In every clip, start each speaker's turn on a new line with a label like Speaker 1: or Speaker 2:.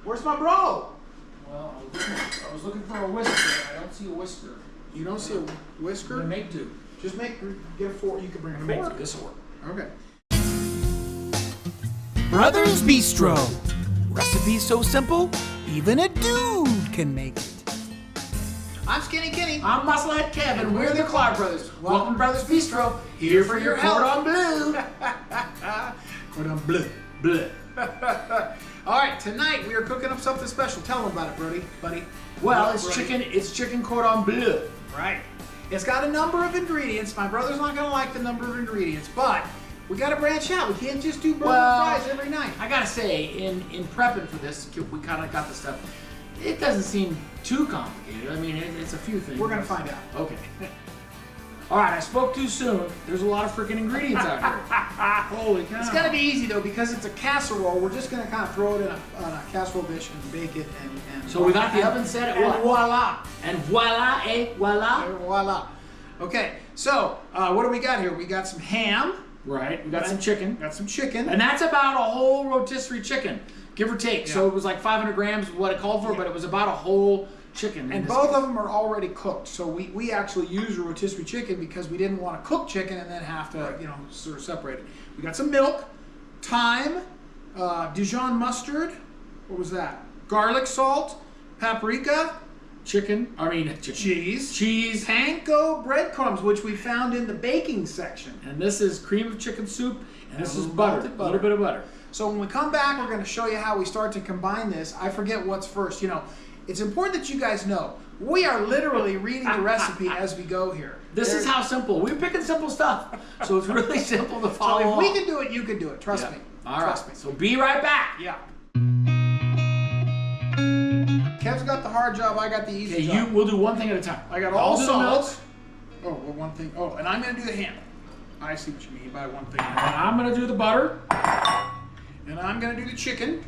Speaker 1: Where's my bro?
Speaker 2: Well, I was looking for a whisker. I don't see a whisker.
Speaker 1: You don't see a whisker?
Speaker 2: I'm gonna make two.
Speaker 1: Just get a fork. You can bring a
Speaker 2: Make
Speaker 1: fork.
Speaker 2: two. This will work.
Speaker 1: Okay.
Speaker 3: Brothers Bistro. Recipes so simple, even a dude can make it.
Speaker 1: I'm Skinny Kenny.
Speaker 2: I'm Musclehead Kevin. We're the Clark Brothers. Welcome to Brothers Bistro. Here for your Cordon Bleu.
Speaker 1: Cordon Bleu. Bleu. All right, tonight we are cooking up something special. Tell them about it, buddy.
Speaker 2: Well, it's chicken. It's chicken Cordon Bleu.
Speaker 1: Right. It's got a number of ingredients. My brother's not going to like the number of ingredients, but we got to branch out. We can't just do burger fries every night.
Speaker 2: I gotta say, in prepping for this, we kind of got the stuff. It doesn't seem too complicated. I mean, it's a few things.
Speaker 1: We're going to find out.
Speaker 2: Okay. All right, I spoke too soon. There's a lot of freaking ingredients out here. Holy cow.
Speaker 1: It's going to be easy, though, because it's a casserole. We're just going to kind of throw it in a casserole dish and bake it. And
Speaker 2: so we got the oven set at what?
Speaker 1: And voila.
Speaker 2: And voila, voila.
Speaker 1: And voila. Okay, so what do we got here? We got some ham.
Speaker 2: Right, we got some chicken.
Speaker 1: Got some chicken.
Speaker 2: And that's about a whole rotisserie chicken, give or take.
Speaker 1: Yeah.
Speaker 2: So it was like 500 grams of what it called for, but it was about a whole chicken.
Speaker 1: And both of them are already cooked. So we actually used a rotisserie chicken because we didn't want to cook chicken and then have to, sort of separate it. We got some milk, thyme, Dijon mustard, what was that? Garlic salt, paprika, cheese, panko breadcrumbs, which we found in the baking section.
Speaker 2: And this is cream of chicken soup, and this is butter, a little bit of butter.
Speaker 1: So when we come back, we're going to show you how we start to combine this. I forget what's first. It's important that you guys know we are literally reading the recipe as we go here.
Speaker 2: This is how simple. We're picking simple stuff, so it's really simple to follow.
Speaker 1: So if we can do it, you can do it. Trust me.
Speaker 2: All right.
Speaker 1: Trust me.
Speaker 2: So be right back.
Speaker 1: Yeah. Kev's got the hard job. I got the easy job.
Speaker 2: We'll do one thing at a time.
Speaker 1: I got all salt. Oh, well, one thing. Oh, and I'm going to do the ham. I see what you mean by one thing.
Speaker 2: And I'm going to do the butter.
Speaker 1: And I'm going to do the chicken.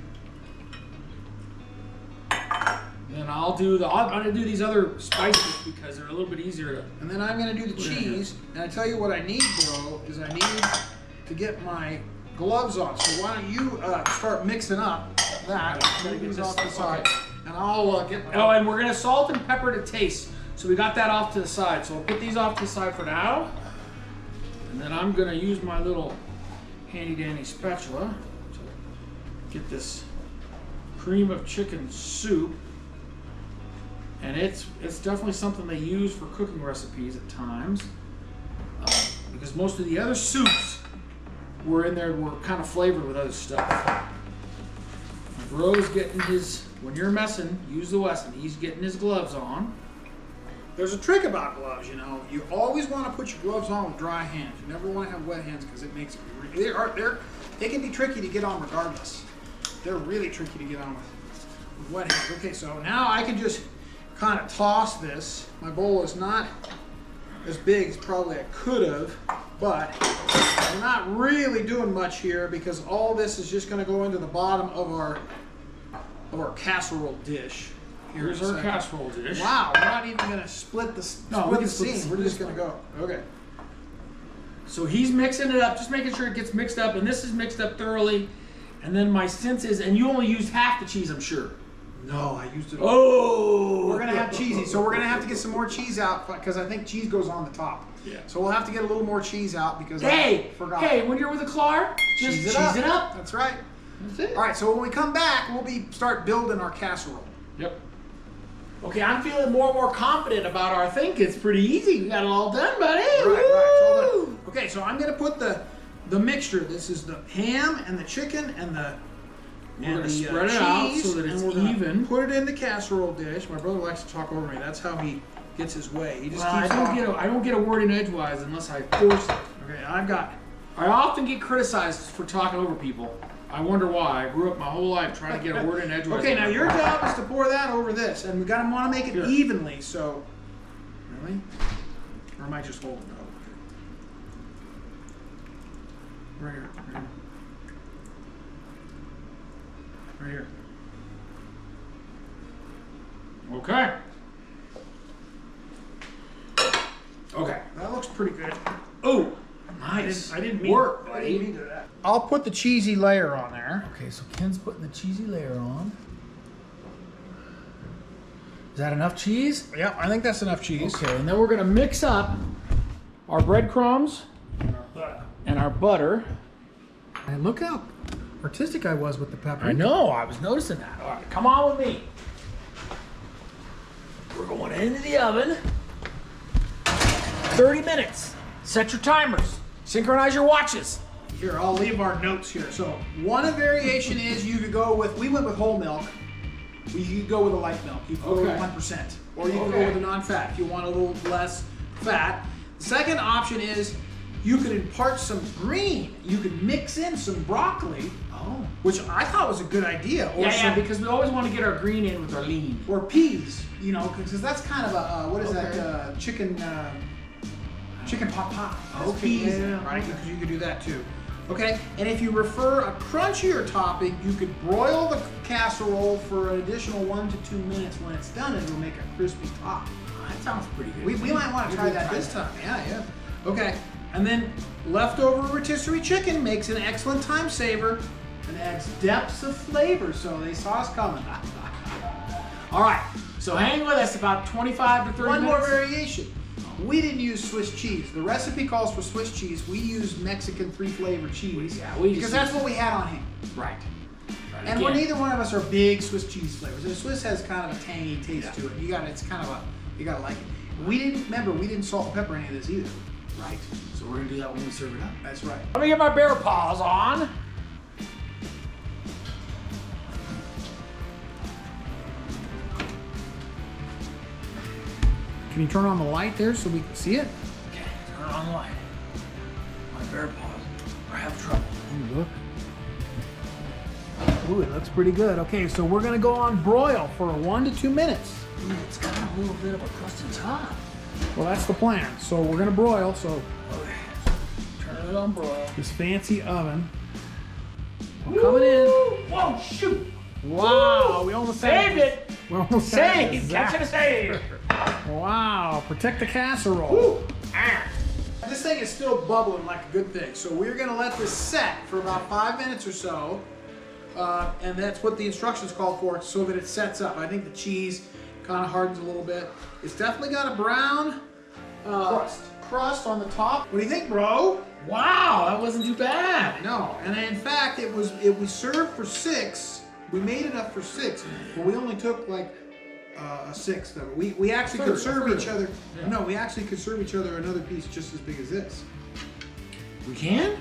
Speaker 2: And I'm going to do these other spices because they're a little bit easier to.
Speaker 1: And then I'm going to do the cheese. And I tell you what I need, bro, is I need to get my gloves on. So why don't you start mixing up that? Get these off the side. Okay. And I'll get my...
Speaker 2: Oh, and we're going to salt and pepper to taste. So we got that off to the side. So I'll put these off to the side for now. And then I'm going to use my little handy-dandy spatula to get this cream of chicken soup. And it's definitely something they use for cooking recipes at times. Because most of the other soups were kind of flavored with other stuff. My bro's getting his... When you're messing, use the Wesson. He's getting his gloves on.
Speaker 1: There's a trick about gloves, You always want to put your gloves on with dry hands. You never want to have wet hands because it makes it... They can be tricky to get on regardless. They're really tricky to get on with wet hands. Okay, so now I can just kind of toss this. My bowl is not as big as probably I could have, but I'm not really doing much here because all this is just going to go into the bottom of our casserole dish.
Speaker 2: Here's our casserole dish.
Speaker 1: Wow, we're not even going to split the seam. We're just going to go. Okay.
Speaker 2: So he's mixing it up, just making sure it gets mixed up, and this is mixed up thoroughly. And then my sense is, and you only used half the cheese, I'm sure.
Speaker 1: No, I used it all.
Speaker 2: Oh!
Speaker 1: We're going to have cheesy, so we're going to have to get some more cheese out because I think cheese goes on the top.
Speaker 2: Yeah.
Speaker 1: So we'll have to get a little more cheese out because I forgot.
Speaker 2: Hey, when you're with a Clark, just cheese it up.
Speaker 1: That's right.
Speaker 2: That's it.
Speaker 1: All right, so when we come back, we'll start building our casserole.
Speaker 2: Yep. Okay, I'm feeling more and more confident about our thing. It's pretty easy. We got it all done, buddy.
Speaker 1: Right, all done. Okay, so I'm going to put the mixture. This is the ham and the chicken and the
Speaker 2: spread it
Speaker 1: cheese,
Speaker 2: out so that it's even.
Speaker 1: Put it in the casserole dish. My brother likes to talk over me. That's how he gets his way. He just keeps talking.
Speaker 2: I don't get a word in edgewise unless I force it.
Speaker 1: Okay, I've got it.
Speaker 2: I often get criticized for talking over people. I wonder why. I grew up my whole life trying to get a word in edgewise.
Speaker 1: Okay, now your job is to pour that over this, and we want to make it evenly. So, really, or am I just holding it up? Right here. Right here.
Speaker 2: Okay. Okay.
Speaker 1: That looks pretty good.
Speaker 2: Oh, nice.
Speaker 1: I didn't mean
Speaker 2: work,
Speaker 1: buddy. I'll put the cheesy layer on there.
Speaker 3: Okay, so Ken's putting the cheesy layer on.
Speaker 2: Is that enough cheese?
Speaker 1: Yeah, I think that's enough cheese.
Speaker 2: Okay, and then we're gonna mix up our breadcrumbs and our butter.
Speaker 1: And look how artistic I was with the pepper.
Speaker 2: I know, I was noticing that. All right, come on with me. We're going into the oven. 30 minutes. Set your timers. Synchronize your watches.
Speaker 1: Here, I'll leave our notes here. So one variation is you could go with, we went with whole milk. You could go with a light milk. You could go with 1%. Or you could go with a non-fat if you want a little less fat. The second option is you could impart some green. You could mix in some broccoli, which I thought was a good idea. Or
Speaker 2: because we always want to get our green in with our lean.
Speaker 1: Or peas, you know, because that's kind of a, what is that, chicken pot pie. That's peas, right? Because you could do that too. Okay, and if you prefer a crunchier topping, you could broil the casserole for an additional 1 to 2 minutes. When it's done, it'll make a crispy top.
Speaker 2: That sounds pretty good.
Speaker 1: We might want to try that this time. Yeah. Okay, and then leftover rotisserie chicken makes an excellent time saver and adds depths of flavor, so they saw us coming.
Speaker 2: All right, so hang with us about 25 to 30 minutes.
Speaker 1: One more variation. We didn't use Swiss cheese. The recipe calls for Swiss cheese. We use Mexican 3-flavor cheese because that's what we had on hand.
Speaker 2: Right.
Speaker 1: And neither one of us are big Swiss cheese flavors. The Swiss has kind of a tangy taste to it. You gotta like it. We didn't salt and pepper any of this either.
Speaker 2: Right. So we're gonna do that when we serve it up.
Speaker 1: That's right.
Speaker 2: Let me get my bear paws on.
Speaker 1: Can you turn on the light there so we can see it?
Speaker 2: Okay, turn on the light. My bear paws are having trouble.
Speaker 1: Look. Ooh, it looks pretty good. Okay, so we're gonna go on broil for 1 to 2 minutes.
Speaker 2: Ooh, it's got a little bit of a crusty top.
Speaker 1: Well, that's the plan. So we're gonna broil. So
Speaker 2: turn it on broil.
Speaker 1: This fancy oven. Coming in.
Speaker 2: Whoa, shoot!
Speaker 1: Wow, we almost
Speaker 2: saved it.
Speaker 1: We almost
Speaker 2: saved. Catch and save.
Speaker 1: Wow, protect the casserole.
Speaker 2: Woo.
Speaker 1: This thing is still bubbling like a good thing. So we're gonna let this set for about 5 minutes or so. And that's what the instructions call for, so that it sets up. I think the cheese kind of hardens a little bit. It's definitely got a brown crust on the top. What do you think, bro?
Speaker 2: Wow, that wasn't too bad.
Speaker 1: No, and in fact, it was served for 6. We made enough for 6, but we only took like a sixth of it. We actually could serve each other. Yeah. No, we actually could serve each other another piece just as big as this.
Speaker 2: We can?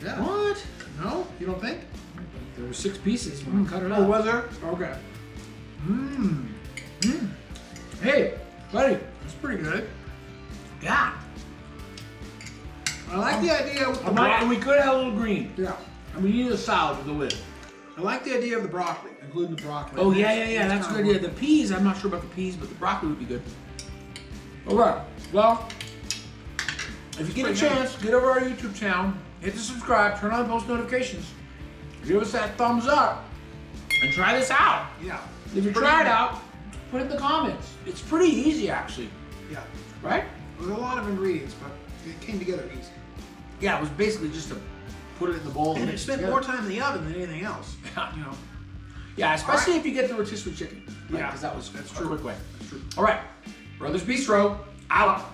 Speaker 1: Yeah.
Speaker 2: What?
Speaker 1: No, you don't think?
Speaker 2: There were 6 pieces when we cut it up.
Speaker 1: Oh, was there? Okay.
Speaker 2: Hey, buddy.
Speaker 1: That's pretty good.
Speaker 2: Yeah.
Speaker 1: I like the idea with the broccoli.
Speaker 2: We could have a little green.
Speaker 1: Yeah.
Speaker 2: And we need a salad with the lid.
Speaker 1: I like the idea of the broccoli, including the broccoli.
Speaker 2: Oh, yeah. That's a good idea. The peas, I'm not sure about the peas, but the broccoli would be good. All right. Well, if you get a chance, get over our YouTube channel, hit the subscribe, turn on post notifications, give us that thumbs up, and try this out.
Speaker 1: Yeah.
Speaker 2: If you try it out, put it in the comments. It's pretty easy, actually.
Speaker 1: Yeah.
Speaker 2: Right?
Speaker 1: There's a lot of ingredients, but it came together easy.
Speaker 2: Yeah, it was basically just to put it in the bowl.
Speaker 1: And it spent more time in the oven than anything else.
Speaker 2: You know. Yeah, especially if you get the rotisserie chicken. Right?
Speaker 1: Yeah,
Speaker 2: Because that's
Speaker 1: true.
Speaker 2: A quick way.
Speaker 1: That's true.
Speaker 2: All right. Brothers Bistro, out.